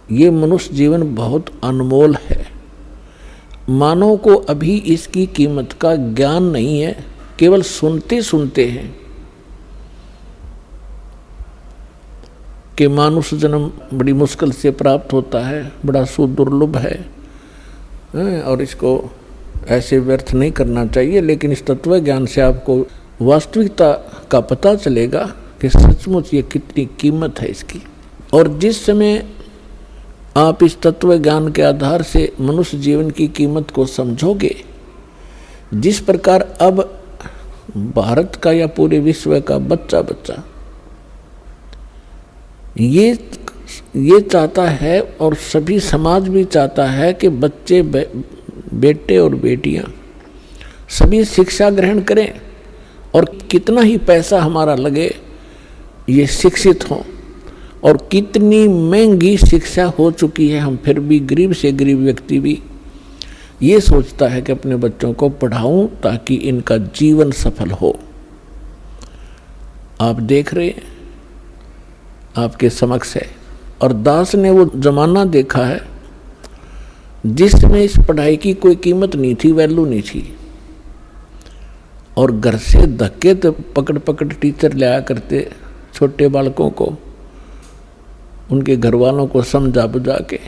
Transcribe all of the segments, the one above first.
ये मनुष्य जीवन बहुत अनमोल है। मानव को अभी इसकी कीमत का ज्ञान नहीं है, केवल सुनते सुनते हैं कि मानुष जन्म बड़ी मुश्किल से प्राप्त होता है, बड़ा सुदुर्लभ है और इसको ऐसे व्यर्थ नहीं करना चाहिए। लेकिन इस तत्व ज्ञान से आपको वास्तविकता का पता चलेगा कि सचमुच ये कितनी कीमत है इसकी। और जिस समय आप इस तत्व ज्ञान के आधार से मनुष्य जीवन की कीमत को समझोगे, जिस प्रकार अब भारत का या पूरे विश्व का बच्चा ये चाहता है और सभी समाज भी चाहता है कि बच्चे बेटे और बेटियां सभी शिक्षा ग्रहण करें, और कितना ही पैसा हमारा लगे ये शिक्षित हों। और कितनी महंगी शिक्षा हो चुकी है, हम फिर भी गरीब से गरीब व्यक्ति भी ये सोचता है कि अपने बच्चों को पढ़ाऊं ताकि इनका जीवन सफल हो। आप देख रहे हैं, आपके समक्ष है। और दास ने वो जमाना देखा है जिसमें इस पढ़ाई की कोई कीमत नहीं थी, वैल्यू नहीं थी, और घर से धक्के तो पकड़ पकड़ टीचर लाया करते छोटे बालकों को, उनके घर वालों को समझा बुझा के।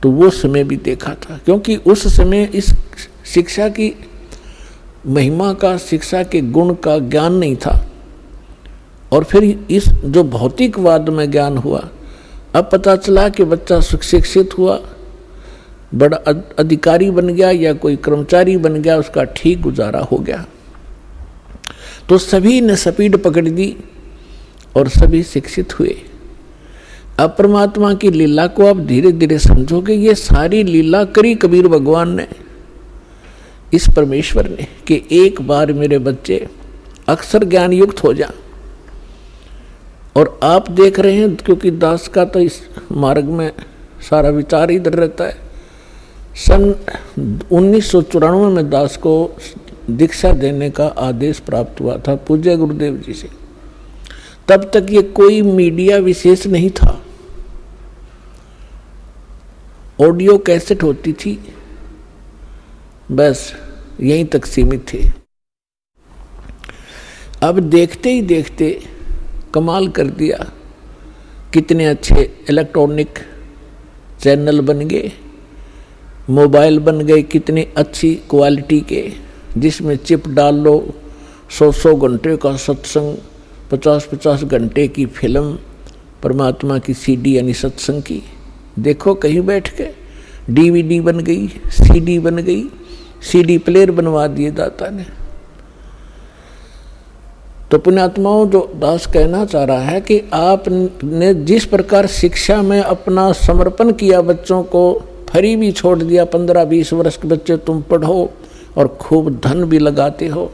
तो वो समय भी देखा था, क्योंकि उस समय इस शिक्षा की महिमा का, शिक्षा के गुण का ज्ञान नहीं था। और फिर इस जो भौतिकवाद में ज्ञान हुआ, अब पता चला कि बच्चा शिक्षित हुआ, बड़ा अधिकारी बन गया या कोई कर्मचारी बन गया, उसका ठीक गुजारा हो गया, तो सभी ने स्पीड पकड़ दी और सभी शिक्षित हुए। अब परमात्मा की लीला को आप धीरे धीरे समझोगे। ये सारी लीला करी कबीर भगवान ने, इस परमेश्वर ने, कि एक बार मेरे बच्चे अक्षर ज्ञान युक्त हो जा। और आप देख रहे हैं, क्योंकि दास का तो इस मार्ग में सारा विचार इधर रहता है। सन 1994 में दास को दीक्षा देने का आदेश प्राप्त हुआ था पूज्य गुरुदेव जी से। तब तक ये कोई मीडिया विशेष नहीं था, ऑडियो कैसेट होती थी, बस यहीं तक सीमित थे। अब देखते ही देखते कमाल कर दिया, कितने अच्छे इलेक्ट्रॉनिक चैनल बन गए, मोबाइल बन गए कितनी अच्छी क्वालिटी के, जिसमें चिप डाल लो, 100 घंटे का सत्संग, 50 घंटे की फिल्म, परमात्मा की सीडी यानी सत्संग की, देखो कहीं बैठ के। डीवीडी बन गई, सीडी बन गई, सीडी प्लेयर बनवा दिए दाता ने। तो पुण्यात्माओं, जो दास कहना चाह रहा है कि आपने जिस प्रकार शिक्षा में अपना समर्पण किया, बच्चों को फ्री भी छोड़ दिया, 15-20 वर्ष के बच्चे तुम पढ़ो और खूब धन भी लगाते हो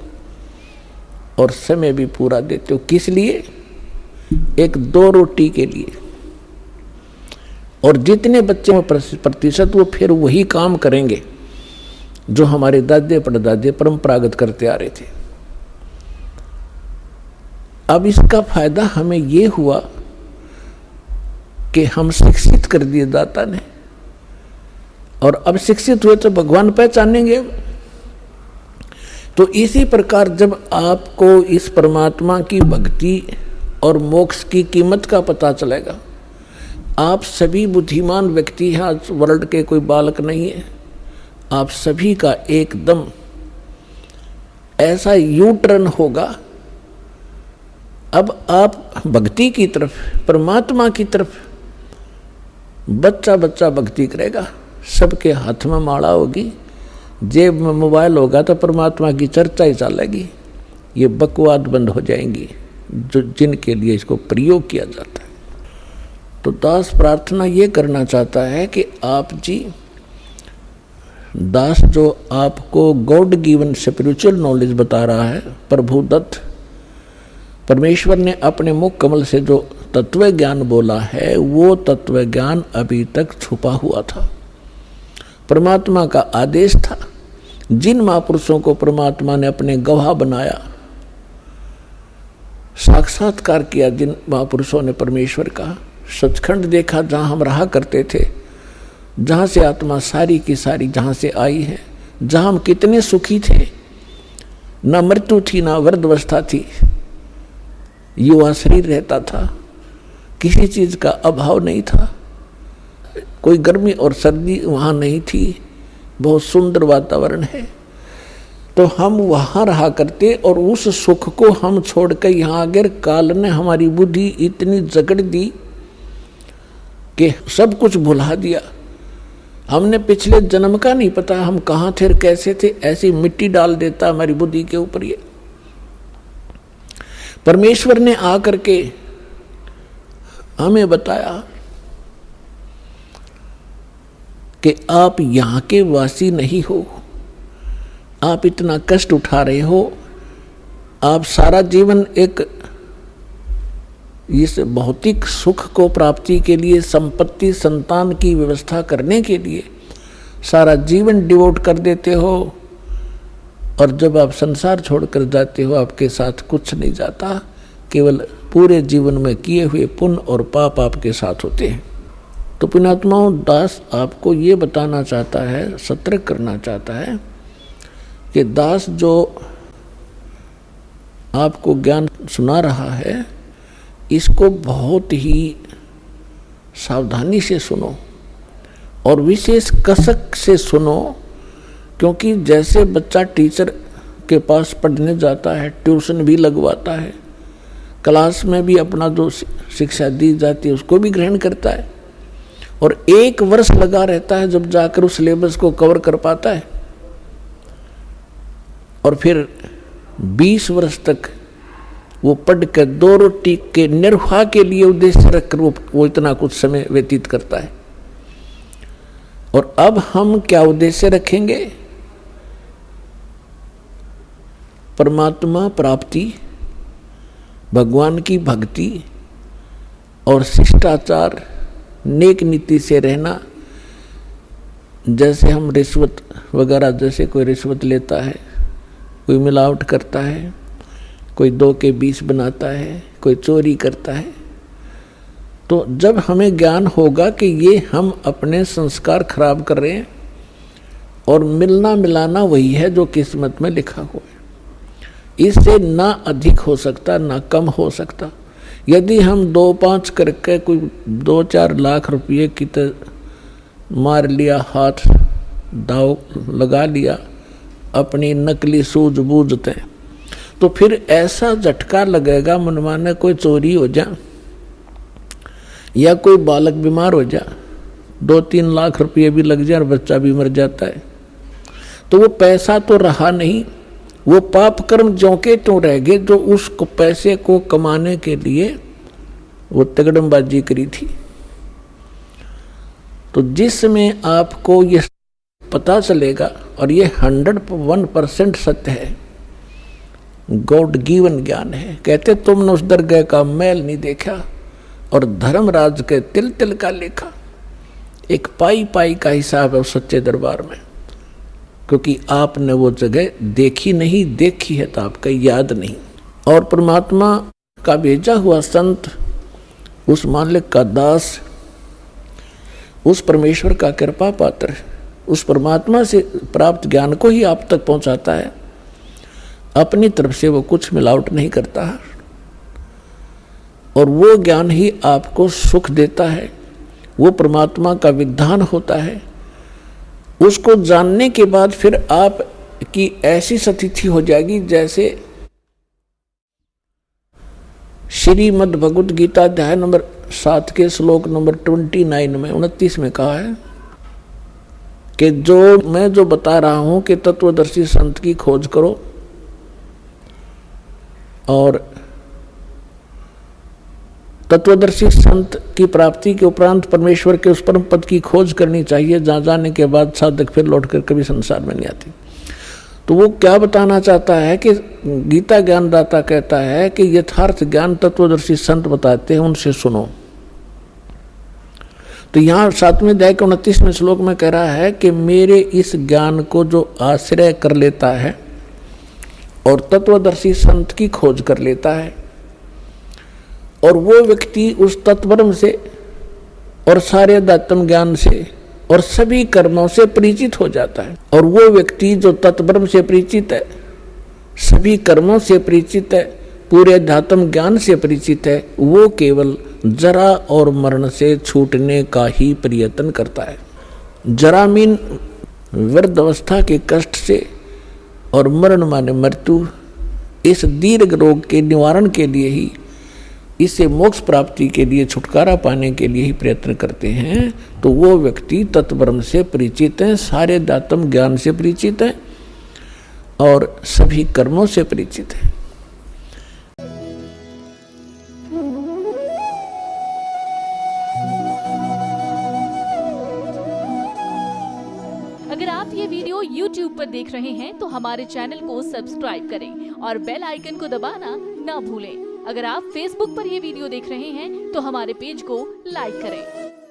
और समय भी पूरा देते हो, किस लिए? एक 2 रोटी के लिए। और जितने बच्चे प्रतिशत वो फिर वही काम करेंगे जो हमारे दादे परदादे परंपरागत करते आ रहे थे। अब इसका फायदा हमें ये हुआ कि हम शिक्षित कर दिए दाता ने, और अब शिक्षित हुए तो भगवान पहचानेंगे। तो इसी प्रकार जब आपको इस परमात्मा की भक्ति और मोक्ष की कीमत का पता चलेगा, आप सभी बुद्धिमान व्यक्ति हैं, आज वर्ल्ड के कोई बालक नहीं है, आप सभी का एकदम ऐसा यू टर्न होगा। अब आप भक्ति की तरफ, परमात्मा की तरफ, बच्चा बच्चा भक्ति करेगा, सबके हाथ में माला होगी, जेब में मोबाइल होगा तो परमात्मा की चर्चा ही चलेगी। ये बकवाद बंद हो जाएंगी जो जिनके लिए इसको प्रयोग किया जाता है। तो दास प्रार्थना ये करना चाहता है कि आप जी, दास जो आपको गॉड गिवन स्पिरिचुअल नॉलेज बता रहा है, प्रभु दत्त, परमेश्वर ने अपने मुख कमल से जो तत्व ज्ञान बोला है, वो तत्व ज्ञान अभी तक छुपा हुआ था। परमात्मा का आदेश था। जिन महापुरुषों को परमात्मा ने अपने गवाह बनाया, साक्षात्कार किया, जिन महापुरुषों ने परमेश्वर का, सचखंड देखा जहाँ हम रहा करते थे, जहाँ से आत्मा सारी की सारी जहाँ से आई है, जहाँ हम कितने सुखी थे, ना मृत्यु थी ना वृद्धावस्था थी, युवा शरीर रहता था, किसी चीज़ का अभाव नहीं था, कोई गर्मी और सर्दी वहाँ नहीं थी, बहुत सुंदर वातावरण है। तो हम वहाँ रहा करते और उस सुख को हम छोड़कर यहाँ आकर काल ने हमारी बुद्धि इतनी जकड़ दी कि सब कुछ भुला दिया। हमने पिछले जन्म का नहीं पता हम कहाँ थे कैसे थे, ऐसी मिट्टी डाल देता हमारी बुद्धि के ऊपर। ये परमेश्वर ने आकर के हमें बताया कि आप यहाँ के वासी नहीं हो, आप इतना कष्ट उठा रहे हो, आप सारा जीवन एक इस भौतिक सुख को प्राप्ति के लिए, संपत्ति संतान की व्यवस्था करने के लिए सारा जीवन डिवोट कर देते हो, और जब आप संसार छोड़कर जाते हो आपके साथ कुछ नहीं जाता, केवल पूरे जीवन में किए हुए पुण्य और पाप आपके साथ होते हैं। तो पुण्यात्माओं, दास आपको ये बताना चाहता है, सतर्क करना चाहता है कि दास जो आपको ज्ञान सुना रहा है इसको बहुत ही सावधानी से सुनो और विशेष कसक से सुनो, क्योंकि जैसे बच्चा टीचर के पास पढ़ने जाता है, ट्यूशन भी लगवाता है, क्लास में भी अपना जो शिक्षा दी जाती है उसको भी ग्रहण करता है, और 1 वर्ष लगा रहता है जब जाकर उस सिलेबस को कवर कर पाता है, और फिर 20 वर्ष तक वो पढ़ कर 2 रोटी के निर्वाह के लिए उद्देश्य रखकर वो इतना कुछ समय व्यतीत करता है। और अब हम क्या उद्देश्य रखेंगे? परमात्मा प्राप्ति, भगवान की भक्ति और शिष्टाचार, नेक नीति से रहना। जैसे हम रिश्वत वगैरह, जैसे कोई रिश्वत लेता है, कोई मिलावट करता है, कोई 2 के 20 बनाता है, कोई चोरी करता है, तो जब हमें ज्ञान होगा कि ये हम अपने संस्कार खराब कर रहे हैं और मिलना मिलाना वही है जो किस्मत में लिखा हुआ है, इससे ना अधिक हो सकता ना कम हो सकता। यदि हम 2-5 करके कोई 2-4 लाख रुपये की मार लिया, हाथ दाव लगा लिया अपनी नकली सूझबूझ से, तो फिर ऐसा झटका लगेगा मनमाने कोई चोरी हो जा या कोई बालक बीमार हो जा, 2-3 लाख रुपये भी लग जाए और बच्चा भी मर जाता है, तो वो पैसा तो रहा नहीं, वो पाप कर्म ज्यों के त्यों रह गए जो उस पैसे को कमाने के लिए वो तगड़मबाजी करी थी। तो जिसमें आपको ये पता चलेगा, और ये 101% सत्य है, गॉड गिवन ज्ञान है। कहते तुमने उस दरगाह का मैल नहीं देखा और धर्मराज के तिल तिल का लेखा। एक पाई पाई का हिसाब है उस सच्चे दरबार में, क्योंकि आपने वो जगह देखी नहीं, देखी है तो आपका याद नहीं। और परमात्मा का भेजा हुआ संत, उस मालिक का दास, उस परमेश्वर का कृपा पात्र, उस परमात्मा से प्राप्त ज्ञान को ही आप तक पहुंचाता है। अपनी तरफ से वो कुछ मिलावट नहीं करता है, और वो ज्ञान ही आपको सुख देता है, वो परमात्मा का विधान होता है। उसको जानने के बाद फिर आप की ऐसी स्थिति हो जाएगी जैसे श्रीमद् भगवद गीता अध्याय नंबर 7 के श्लोक नंबर 29 में 29 में कहा है कि मैं जो बता रहा हूं कि तत्वदर्शी संत की खोज करो, और तत्वदर्शी संत की प्राप्ति के उपरांत परमेश्वर के उस परम पद की खोज करनी चाहिए जहाँ जाने के बाद साधक फिर लौटकर कभी संसार में नहीं आते। तो वो क्या बताना चाहता है कि गीता ज्ञानदाता कहता है कि यथार्थ ज्ञान तत्वदर्शी संत बताते हैं, उनसे सुनो। तो यहाँ 7वें अध्याय के 29वें श्लोक में कह रहा है कि मेरे इस ज्ञान को जो आश्रय कर लेता है और तत्वदर्शी संत की खोज कर लेता है, और वो व्यक्ति उस तत्वरम से और सारे अध्यात्म ज्ञान से और सभी कर्मों से परिचित हो जाता है। और वो व्यक्ति जो तत्ब्रह्म से परिचित है, सभी कर्मों से परिचित है, पूरे अध्यात्म ज्ञान से परिचित है, वो केवल जरा और मरण से छूटने का ही प्रयत्न करता है। जरा मीन वृद्ध अवस्था के कष्ट से और मरण माने मृत्यु, इस दीर्घ रोग के निवारण के लिए ही, इससे मोक्ष प्राप्ति के लिए, छुटकारा पाने के लिए ही प्रयत्न करते हैं। तो वो व्यक्ति तत्ब्रह्म से परिचित है, सारे अध्यात्म ज्ञान से परिचित है और सभी कर्मों से परिचित है। अगर आप ये वीडियो YouTube पर देख रहे हैं तो हमारे चैनल को सब्सक्राइब करें और बेल आइकन को दबाना ना भूलें। अगर आप Facebook पर ये वीडियो देख रहे हैं तो हमारे पेज को लाइक करें।